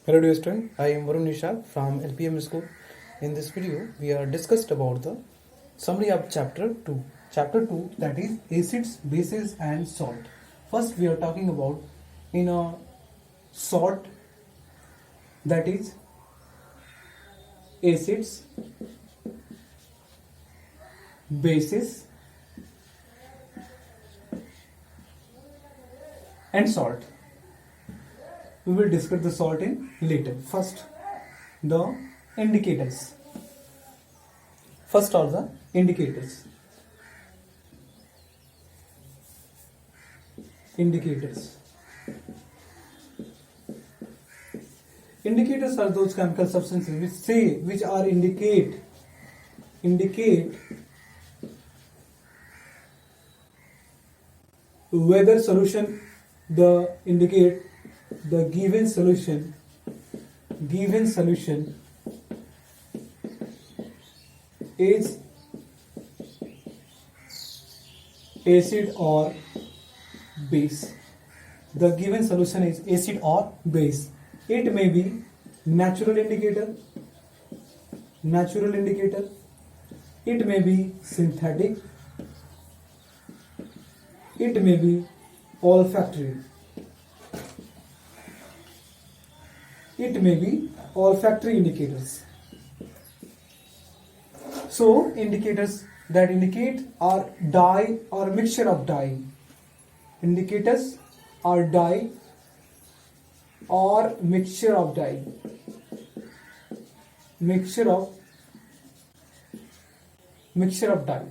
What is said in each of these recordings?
Hello dear student, I am Varun Nishad from LPM school. In this video, we are discussed about the summary of chapter 2. Chapter 2, that is acids, bases and salt. First we are talking about in a salt, that is acids, bases and salt. We will discuss the salt in later. First, the indicators. First are the indicators. Indicators. Indicators are those chemical substances which indicate whether solution the given solution is acid or base. The given solution is acid or base. It may be natural indicator, it may be synthetic, it may be olfactory. It may be olfactory indicators. So indicators that indicate are dye or mixture of dye. Indicators are dye or mixture of dye. Mixture of dye.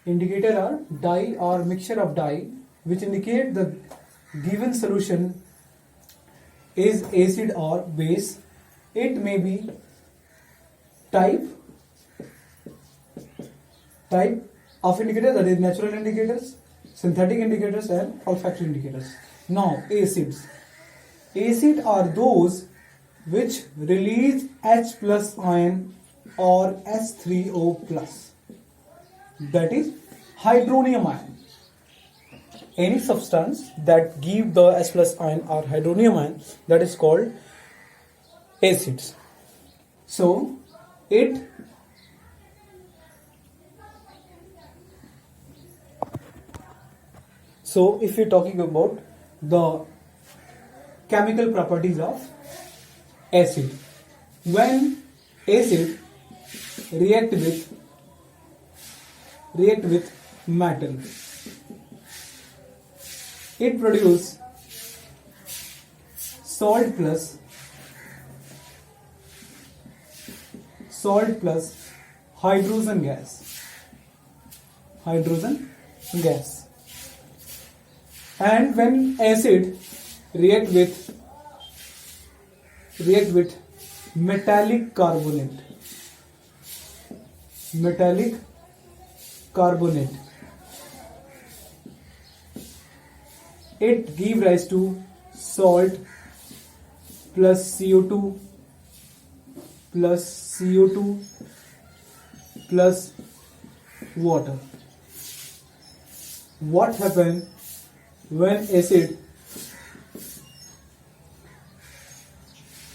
Indicator are dye or mixture of dye which indicate the given solution is acid or base. It may be type of indicator, that is natural indicators, synthetic indicators and olfactory indicators. Now acids. Acid are those which release H plus ion or H3O plus, that is hydronium ion. Any substance that give the H plus ion or hydronium ion, that is called acids. So if we are talking about the chemical properties of acid, when acid react with metal, it produces salt plus hydrogen gas. And when acid react with metallic carbonate, it give rise to salt plus CO2 plus water. What happens when acid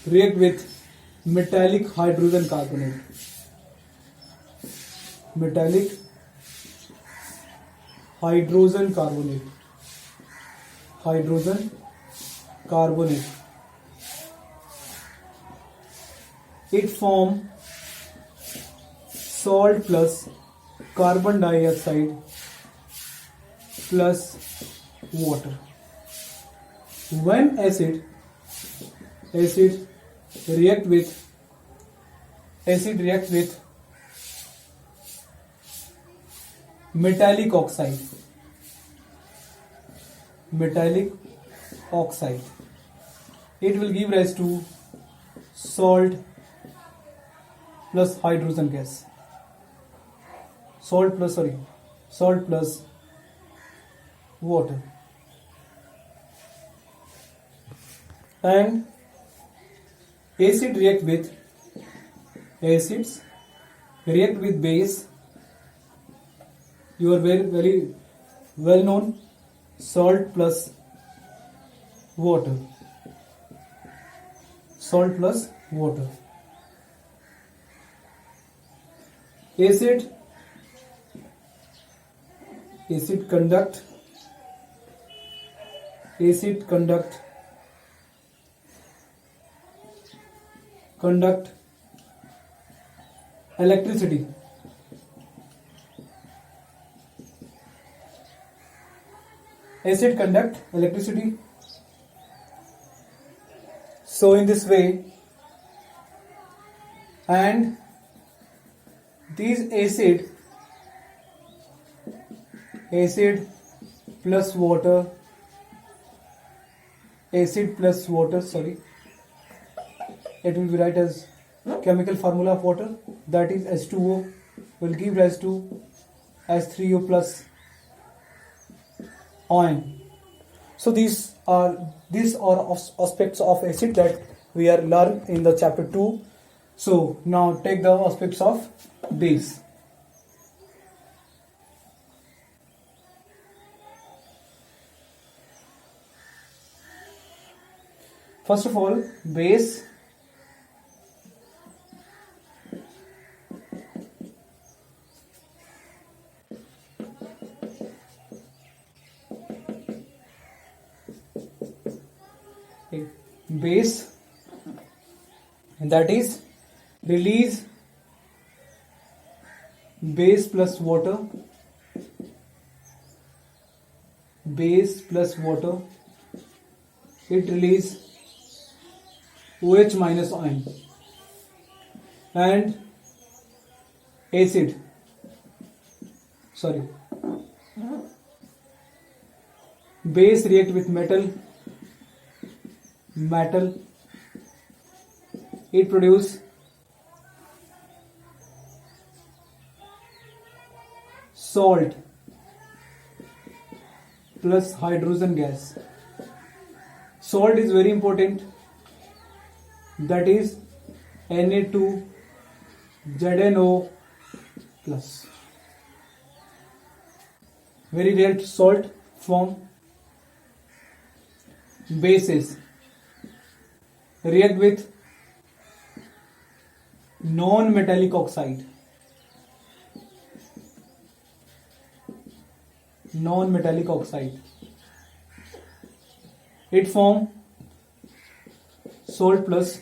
react with metallic hydrogen carbonate? It form salt plus carbon dioxide plus water. When acid react with metallic oxide, it will give rise to salt plus hydrogen gas. Salt plus water. And acids react with base. You are very well known, salt plus water. salt plus water. Acid conduct electricity. Acid conduct electricity. So in this way, and these acid plus water, sorry, it will be write as chemical formula of water, that is H2O will give rise to H3O plus ion. So these are aspects of acid that we are learned in the chapter 2. So now take the aspects of base. First of all, base that is release base plus water, it release OH minus ion. And base react with metal, it produce salt plus hydrogen gas. Salt is very important, that is Na2ZNO plus. Very rare salt form. Bases react with non-metallic oxide, it form salt plus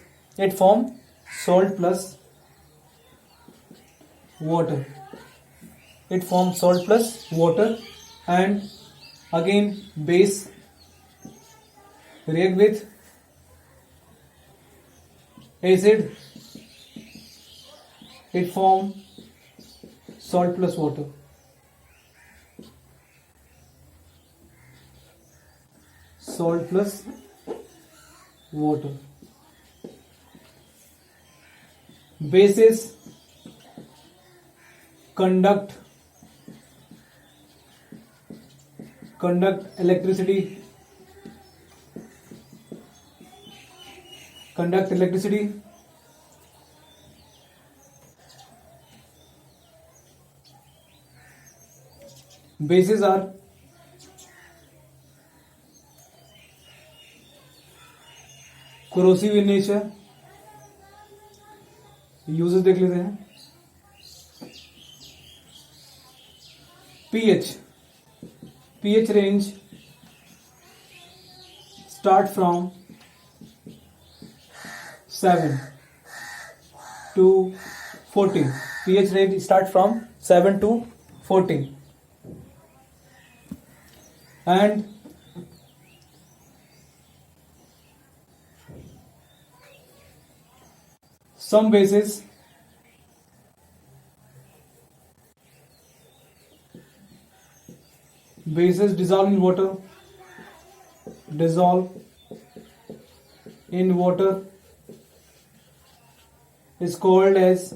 water, and again base react with acid, it form salt plus water. Bases conduct electricity. Bases are corrosive in nature. Uses देख लेते हैं. pH range start from 7 to 14. pH range start from 7 to 14. And some bases dissolve in water is called as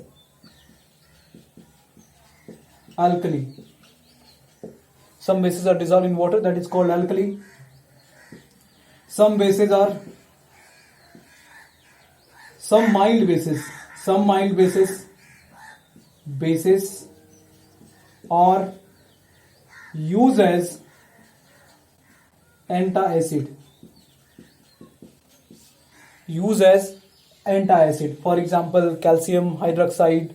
alkali. Some bases are dissolved in water, that is called alkali. Some mild bases are used as antacid. antacid. For example, calcium hydroxide,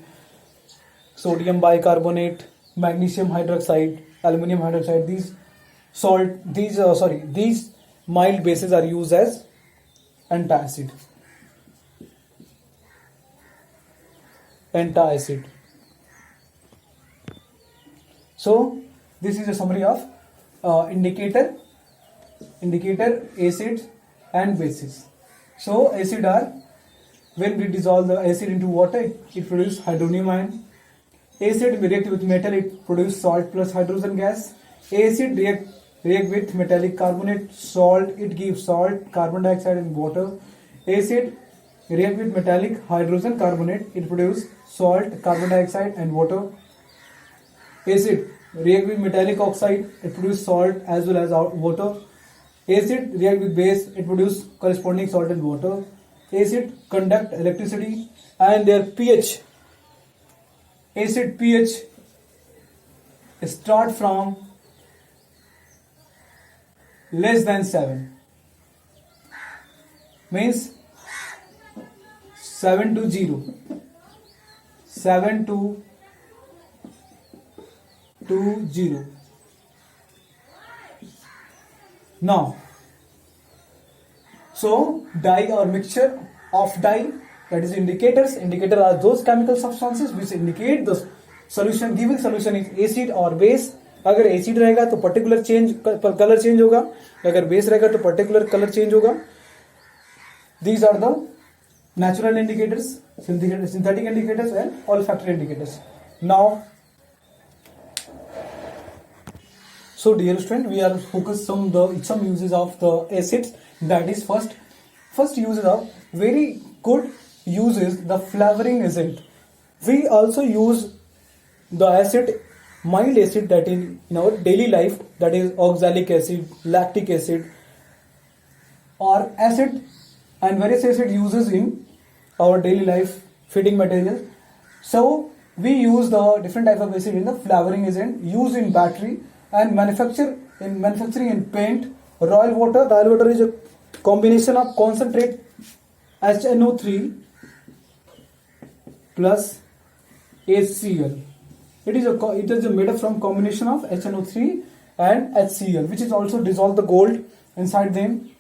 sodium bicarbonate, magnesium hydroxide, aluminum hydroxide. These mild bases are used as antacid. So this is a summary of indicator acids and bases. So acid are, when we dissolve the acid into water, it produces hydronium ion. Acid react with metal, it produces salt plus hydrogen gas. Acid react with metallic carbonate, salt, it gives salt, carbon dioxide and water. Acid react with metallic hydrogen carbonate, it produces salt, carbon dioxide and water. Acid react with metallic oxide, it produces salt as well as water. Acid react with base, it produces corresponding salt and water. Acid conduct electricity, and their pH, acid pH start from less than 7, means 7 to 0, 7 to 0. Now, so dye or mixture of dye, that is indicators. Indicators are those chemical substances which indicate the solution, given solution is acid or base. अगर acid रहेगा तो particular colour change होगा, अगर base रहेगा तो particular colour change होगा. These are the natural indicators, synthetic indicators and olfactory indicators. Now, so dear student, we are focused on some uses of the acids. That is first uses of very good uses the flavoring agent. We also use the acid, mild acid, that in our daily life, that is oxalic acid, lactic acid, or acid and various acid uses in our daily life feeding material. So we use the different type of acid in the flavoring agent, used in battery and manufacturing in paint. Royal water is a combination of concentrate HNO3 plus HCl. It is made up from combination of HNO3 and HCl, which is also dissolve the gold inside them.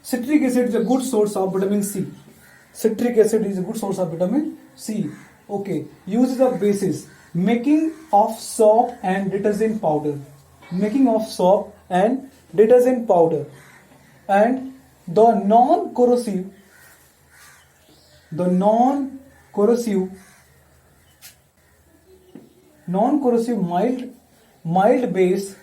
Citric acid is a good source of vitamin C. Okay, uses of bases: making of soap and detergent powder. And the non-corrosive mild base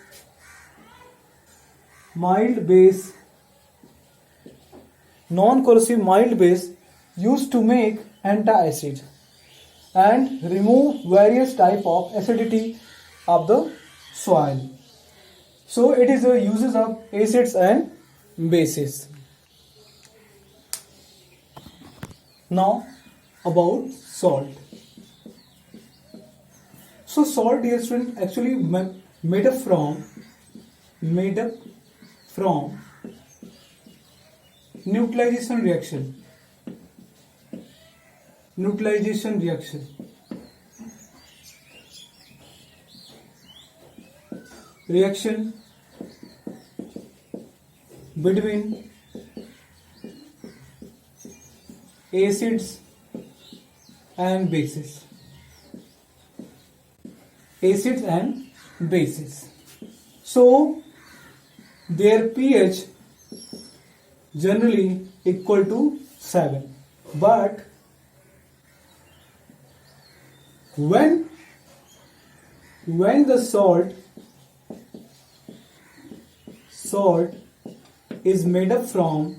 used to make antacid and remove various type of acidity of the soil. So it is the uses of acids and bases. Now about salt. So salt, dear student, actually made up from neutralization reaction. Reaction between acids and bases. So their pH generally equal to 7, but when the salt is made up from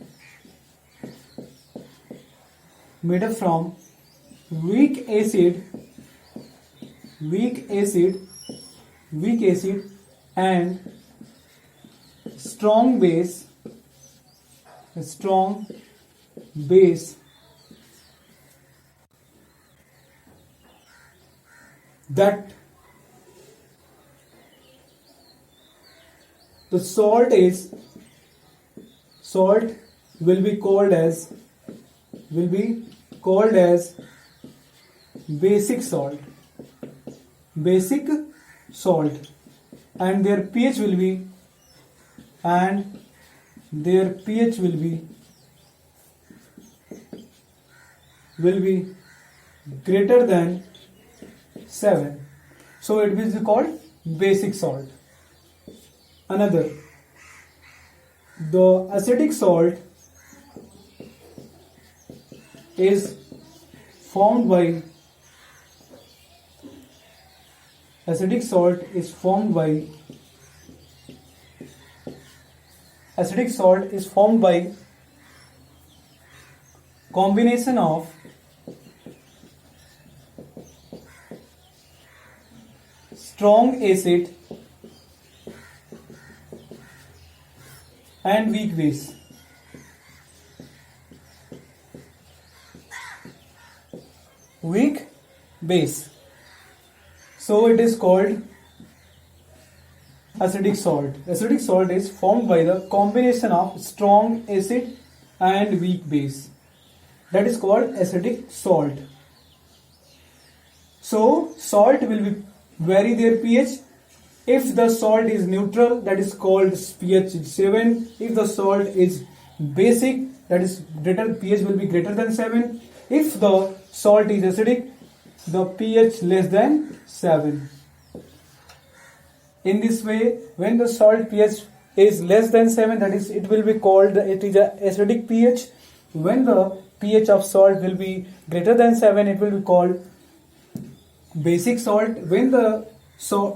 weak acid and strong base, that the salt will be called as will be called as basic salt. Basic salt. And their pH will be greater than 7. So it will be called basic salt. Another, the acidic salt is formed by combination of strong acid and weak base. Weak base. So it is called acidic salt. Acidic salt is formed by the combination of strong acid and weak base. That is called acidic salt. So salt will be vary their pH. If the salt is neutral, that is called pH 7. If the salt is basic, that is pH will be greater than 7. If the salt is acidic, the pH less than 7. In this way, when the salt pH is less than 7, that is, it will be called, it is a acidic pH. When the pH of salt will be greater than 7, it will be called basic salt. When the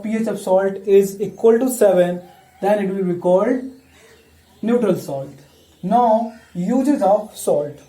pH of salt is equal to 7, then it will be called neutral salt. Now, uses of salt.